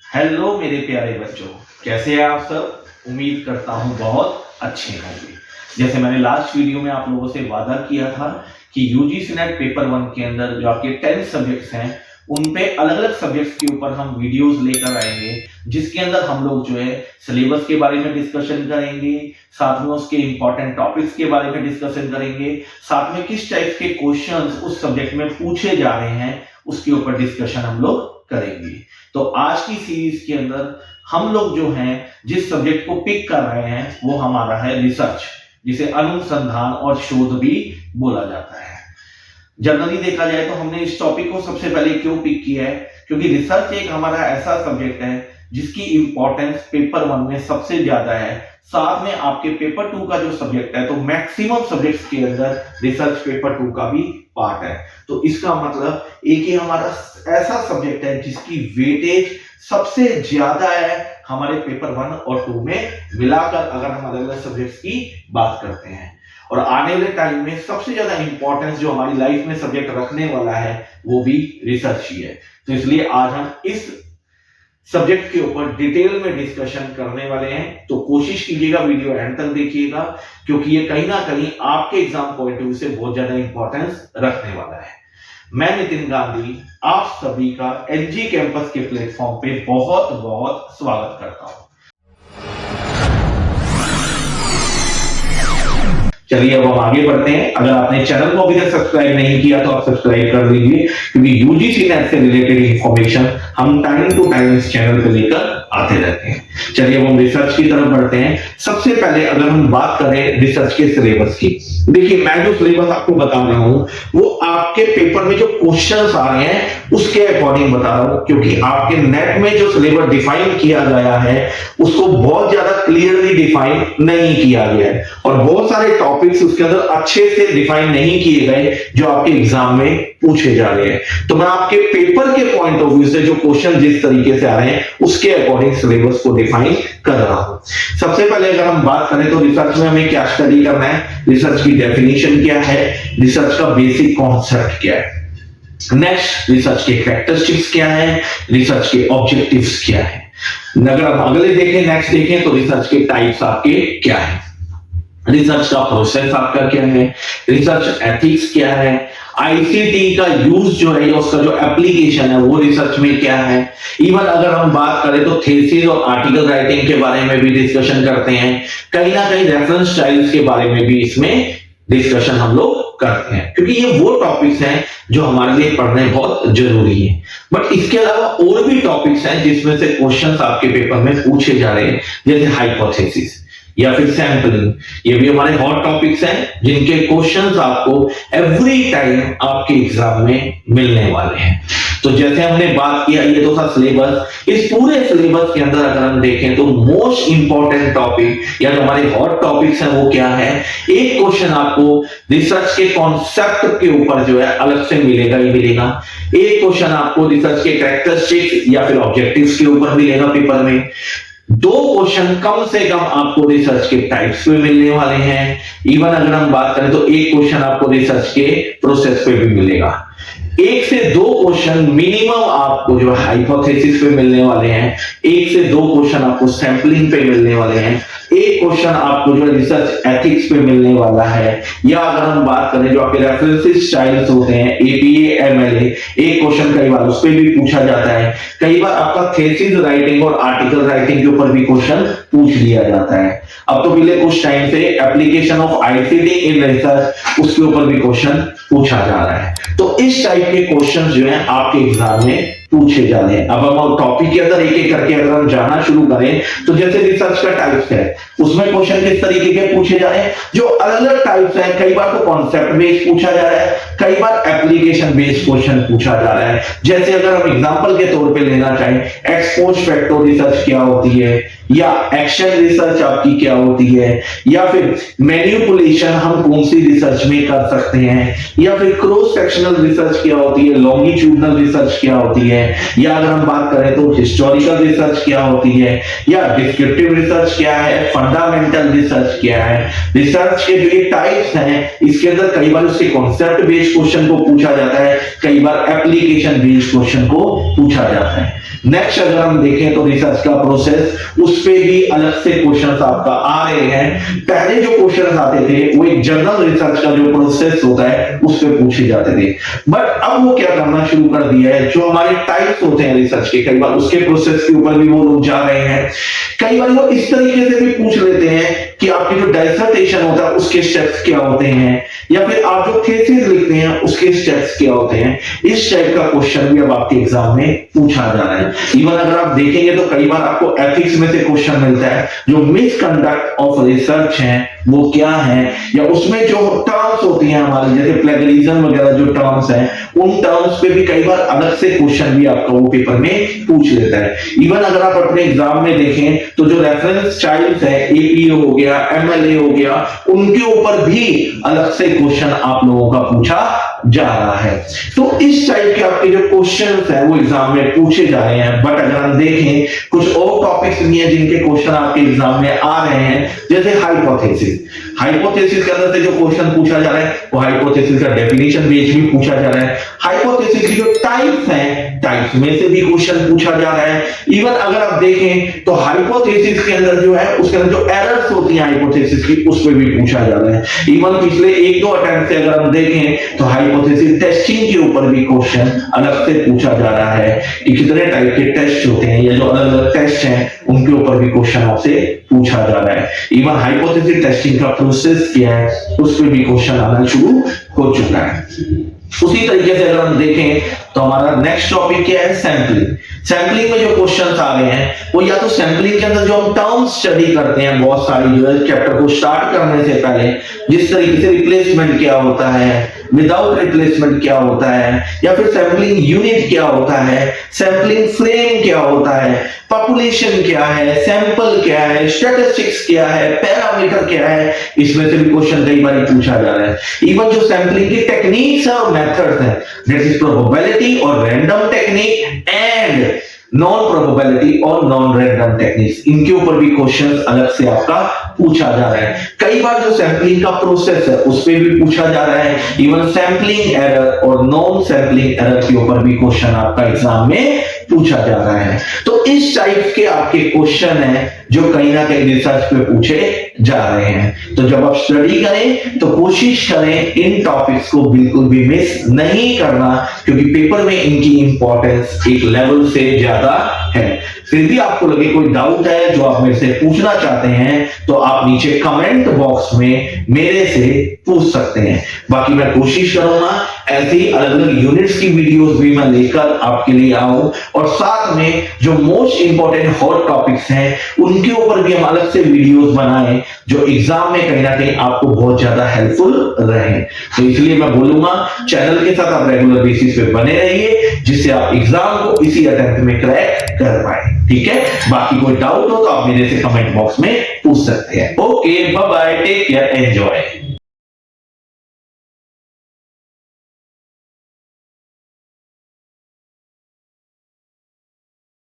Hello मेरे प्यारे बच्चों, कैसे हैं आप सब। उम्मीद करता हूं बहुत अच्छे होंगे। जैसे मैंने लास्ट वीडियो में आप लोगों से वादा किया था कि यूजीसी नेट पेपर 1 के अंदर जो आपके 10 सब्जेक्ट्स हैं उन पे अलग अलग सब्जेक्ट्स के ऊपर हम वीडियोस लेकर आएंगे, जिसके अंदर हम लोग जो है सिलेबस के बारे में डिस्कशन करेंगे, साथ में उसके इंपॉर्टेंट टॉपिक्स के बारे में डिस्कशन करेंगे, साथ में किस टाइप के क्वेश्चंस उस सब्जेक्ट में पूछे जा रहे हैं उसके ऊपर डिस्कशन हम लोग करेंगे। तो आज की सीरीज के अंदर हम लोग जो हैं जिस सब्जेक्ट को पिक कर रहे हैं वो हमारा है रिसर्च, जिसे अनुसंधान और शोध भी बोला जाता है। जनरली देखा जाए तो हमने इस टॉपिक को सबसे पहले क्यों पिक किया है, क्योंकि रिसर्च एक हमारा ऐसा सब्जेक्ट है जिसकी इंपॉर्टेंस पेपर 1 में सबसे ज्यादा है। साथ में आपके पेपर 2 का जो सब्जेक्ट है तो मैक्सिमम सब्जेक्ट्स के अंदर रिसर्च पेपर 2 का भी पार्ट है। तो इसका मतलब एक ही हमारा ऐसा सब्जेक्ट है जिसकी वेटेज सबसे ज्यादा है हमारे पेपर 1 और 2 में मिलाकर, अगर हम अलग अलग सब्जेक्ट्स की बात करते हैं। और आने वाले टाइम में सबसे ज्यादा इंपॉर्टेंस जो हमारी लाइफ में सब्जेक्ट रखने वाला है वो भी रिसर्च ही है। तो इसलिए आज हम इस सब्जेक्ट के ऊपर डिटेल में डिस्कशन करने वाले हैं। तो कोशिश कीजिएगा वीडियो एंड तक देखिएगा, क्योंकि ये कहीं ना कहीं आपके एग्जाम पॉइंट ऑफ व्यू से बहुत ज्यादा इंपॉर्टेंस रखने वाला है। मैं नितिन गांधी आप सभी का एलजी कैंपस के प्लेटफॉर्म पे बहुत बहुत स्वागत करता हूं। चलिए अब हम आगे बढ़ते हैं। अगर आपने चैनल को अभी तक सब्सक्राइब नहीं किया तो आप सब्सक्राइब कर लीजिए, क्योंकि यूजीसी नेट से रिलेटेड इंफॉर्मेशन हम टाइम टू टाइम इस चैनल पे लेकर आते रहते हैं। चलिए अब हम रिसर्च की तरफ बढ़ते हैं। सबसे पहले अगर हम बात करें रिसर्च के सिलेबस की, देखिए मैं जो सिलेबस आपको बता रहा हूं वो आपके पेपर में जो क्वेश्चंस आ रहे हैं उसके अकॉर्डिंग बता रहा हूं, क्योंकि आपके नेट में जो सिलेबस डिफाइन किया गया है उसको बहुत ज्यादा क्लियरली डिफाइन नहीं किया गया है और बहुत सारे टॉपिक्स उसके अंदर अच्छे से डिफाइन नहीं किए गए जो आपके एग्जाम में पूछे जा रहे हैं। तो मैं आपके पेपर के पॉइंट ऑफ व्यू से जो क्वेश्चन जिस तरीके से आ रहे हैं उसके अकॉर्डिंग सिलेबस को डिफाइन कर रहा हूं। सबसे पहले अगर हम बात करें तो रिसर्च में हमें क्या स्टडी करना है, रिसर्च की डेफिनेशन क्या है, रिसर्च का बेसिक कॉन्सेप्ट क्या है, नेक्स्ट रिसर्च के कैरेक्टरिस्टिक्स क्या है, रिसर्च के ऑब्जेक्टिव्स क्या है। अगर हम अगले देखें, नेक्स्ट देखें तो रिसर्च के टाइप्स आपके क्या है, रिसर्च का प्रोसेस आपका क्या है, रिसर्च एथिक्स क्या है, आईसीटी का यूज जो है उसका जो एप्लीकेशन है वो रिसर्च में क्या है। इवन अगर हम बात करें तो थीसिस और आर्टिकल राइटिंग के बारे में भी डिस्कशन करते हैं, कहीं ना कहीं रेफरेंस स्टाइल्स के बारे में भी इसमें डिस्कशन हम लोग करते हैं, क्योंकि ये वो टॉपिक्स हैं जो हमारे लिए पढ़ने बहुत जरूरी है। बट इसके अलावा और भी टॉपिक्स हैं जिसमें से क्वेश्चंस आपके पेपर में पूछे जा रहे हैं, जैसे हाइपोथेसिस या फिर सैंपलिंग। ये भी हमारे हॉट टॉपिक्स हैं जिनके क्वेश्चंस आपको एवरी टाइम आपके एग्जाम में मिलने वाले हैं। तो जैसे हमने बात किया, ये तो था सिलेबस। इस पूरे सिलेबस के अंदर अगर हम देखें तो मोस्ट इंपॉर्टेंट टॉपिक या जो हमारे हॉट टॉपिक्स हैं वो क्या है, एक क्वेश्चन आपको रिसर्च के कॉन्सेप्ट के ऊपर जो है अलग से मिलेगा ही मिलेगा, एक क्वेश्चन आपको रिसर्च के कैरेक्टरिस्टिक्स या फिर ऑब्जेक्टिव्स के ऊपर मिलेगा पेपर में, दो क्वेश्चन कम से कम आपको रिसर्च के टाइप्स पे मिलने वाले हैं। इवन अगर हम बात करें तो एक क्वेश्चन आपको रिसर्च के प्रोसेस पे भी मिलेगा। एक से दो क्वेश्चन मिनिमम आपको जो हाइपोथेसिस पे मिलने वाले हैं, एक से दो क्वेश्चन आपको सैंपलिंग पे मिलने वाले हैं, एक क्वेश्चन आपको जो रिसर्च एथिक्स पे मिलने वाला है। या अगर हम बात करें जो आपके रेफरेंस स्टाइल्स होते हैं एपीए एमएलए, एक क्वेश्चन कई बार उस पे भी पूछा जाता है। कई बार आपका थीसिस राइटिंग और आर्टिकल राइटिंग के ऊपर भी क्वेश्चन पूछ लिया जाता है। अब तो पिछले कुछ टाइम से application of ICT in research उसके ऊपर भी क्वेश्चन पूछा जा रहा है। तो इस टाइप के क्वेश्चन जो है आपके एग्जाम में पूछे जा रहे हैं। अब हम टॉपिक के अंदर एक एक करके अगर हम जाना शुरू करें तो जैसे रिसर्च का टाइप्स है उसमें क्वेश्चन किस तरीके के पूछे जा रहे हैं, जो अलग अलग टाइप्स हैं। कई बार तो कॉन्सेप्ट बेस्ड पूछा जा रहा है, कई बार एप्लीकेशन बेस्ड क्वेश्चन पूछा जा रहा है। जैसे अगर हम एग्जांपल के तौर पे लेना चाहें, एक्सपोज फैक्टर रिसर्च क्या होती है, या एक्शन रिसर्च आपकी क्या होती है, या फिर मैनिपुलेशन हम कौन सी रिसर्च में कर सकते हैं, या फिर क्रॉस सेक्शनल रिसर्च क्या होती है, लॉन्गिट्यूडनल रिसर्च क्या होती है, हैं, या अगर हम बात करें तो हिस्टोरिकल रिसर्च क्या होती है, या डिस्क्रिप्टिव रिसर्च क्या है, फंडामेंटल रिसर्च क्या है। रिसर्च के जो ये टाइप्स हैं इसके अंदर कई बार उसके कॉन्सेप्ट बेस्ड क्वेश्चन को पूछा जाता है, कई बार एप्लीकेशन बेस्ड क्वेश्चन को पूछा जाता है। नेक्स्ट अगर हम देखें तो रिसर्च का प्रोसेस, उस पे भी अलग से क्वेश्चंस आपका आ रहे हैं। पहले जो क्वेश्चंस आते थे वो एक जनरल रिसर्च का जो प्रोसेस होता है उस पे पूछे जाते थे, बट अब वो क्या करना शुरू कर दिया है, जो हमारे टाइप्स होते हैं रिसर्च के, कई बार उसके प्रोसेस के ऊपर भी वो लोग जा रहे हैं। कई बार वो इस तरीके से भी पूछ लेते हैं कि आपकी जो डिसर्टेशन होता है उसके स्टेप्स क्या होते हैं, या फिर आप जो थीसिस लिखते हैं उसके स्टेप्स क्या होते हैं। इस टाइप का क्वेश्चन भी अब आपके एग्जाम में पूछा जा रहा है। इवन अगर आप देखेंगे तो कई बार आपको एथिक्स में से क्वेश्चन मिलता है, जो मिसकंडक्ट ऑफ रिसर्च है वो क्या है, या उसमें जो टर्म्स होती हैं हमारी जैसे प्लेगरिज्म वगैरह जो टर्म्स हैं उन टर्म्स पे भी कई बार अलग से क्वेश्चन भी आपका वो पेपर में पूछ लेता है। इवन अगर आप अपने एग्जाम में देखें तो जो रेफरेंस स्टाइल्स है, एपीए हो गया, एमएलए हो गया, उनके ऊपर भी अलग से क्वेश्चन आप लोगों का पूछा जा रहा है। तो इस टाइप के आपके जो क्वेश्चंस हैं वो एग्जाम में पूछे जा रहे हैं। बट अगर हम देखें कुछ और टॉपिक्स भी हैं जिनके क्वेश्चन आपके एग्जाम में आ रहे हैं, जैसे हाइपोथेसिस। हाइपोथेसिस के अंदर से जो क्वेश्चन पूछा जा रहा है वो हाइपोथेसिस का डेफिनेशन बेस्ड भी पूछा जा रहा है। हाइपोथेसिस की जो टाइप्स हैं, टाइप्स में से भी क्वेश्चन पूछा जा रहा है। इवन अगर आप देखें तो हाइपोथेसिस के अंदर जो है उसके अंदर जो एरर्स होती हैं हाइपोथेसिस की उस पे भी पूछा जा रहा है। इवन पिछले 1-2 अटेम्प्ट से अगर हम देखें तो हाइपोथेसिस टेस्टिंग के ऊपर भी क्वेश्चन अलग से पूछा जा रहा है कि कितने टाइप के टेस्ट होते हैं, या जो अलग अलग टेस्ट हैं उनके ऊपर भी क्वेश्चन आपसे पूछा जा रहा है। इवन हाइपोथेसिस टेस्टिंग का प्रोसेस क्या है उस पे भी क्वेश्चन आना शुरू हो चुका है। उसी तरीके से अगर हम देखें तो हमारा नेक्स्ट टॉपिक क्या है, सैंपलिंग। सैंपलिंग में जो क्वेश्चंस आ रहे हैं वो या तो सैंपलिंग के अंदर जो हम टर्म्स स्टडी करते हैं बहुत सारी, जो है चैप्टर को स्टार्ट करने से पहले, जिस तरीके से रिप्लेसमेंट क्या होता है, विदाउट रिप्लेसमेंट क्या होता है, या फिर सैंपलिंग यूनिट क्या होता है, सैंपलिंग फ्रेम क्या होता है, पॉपुलेशन क्या है, सैंपल क्या है, स्टैटिस्टिक्स क्या है, पैरामीटर क्या है, इसमें से भी क्वेश्चन कई बार पूछा जा रहा है। इवन जो सैंपलिंग की टेक्निक्स और मेथड्स हैं, दैट इज प्रोबेबिलिटी और random technique and non probability और नॉन रैंडम टेक्निक्स, इनके ऊपर भी क्वेश्चंस अलग से आपका पूछा जा रहा है। कई बार जो सैंपलिंग का प्रोसेस है उस पे भी पूछा जा रहा है। इवन सैंपलिंग एरर और नॉन सैंपलिंग एरर के ऊपर भी क्वेश्चन आपका एग्जाम में पूछा जा रहा है। तो इस टाइप के आपके क्वेश्चन हैं जो कहीं ना कहीं रिसर्च पे पूछे जा रहे हैं। तो जब आप स्टडी करें तो कोशिश करें इन टॉपिक्स को बिल्कुल भी मिस नहीं करना, क्योंकि पेपर में इनकी इंपॉर्टेंस एक लेवल से ज्यादा है। फिर भी आपको लगे कोई डाउट है जो आप मेरे से पूछना चाहते हैं तो आप नीचे कमेंट बॉक्स में मेरे से पूछ सकते हैं। बाकी मैं कोशिश करूंगा ऐसी अलग अलग यूनिट्स की वीडियोस भी मैं लेकर आपके लिए आऊं, और साथ में जो मोस्ट इंपॉर्टेंट हॉट टॉपिक्स हैं उनके ऊपर भी हम अलग से वीडियोस बनाएं जो एग्जाम में कहीं ना कहीं आपको बहुत ज्यादा हेल्पफुल रहे। तो इसलिए मैं बोलूंगा चैनल के साथ आप रेगुलर बेसिस पे बने रहिए, जिससे आप एग्जाम को इसी अटेम्प्ट में क्रैक कर पाए। ठीक है, बाकी कोई डाउट हो तो आप मेरे से कमेंट बॉक्स में पूछ सकते हैं। Okay, bye bye, take care, enjoy.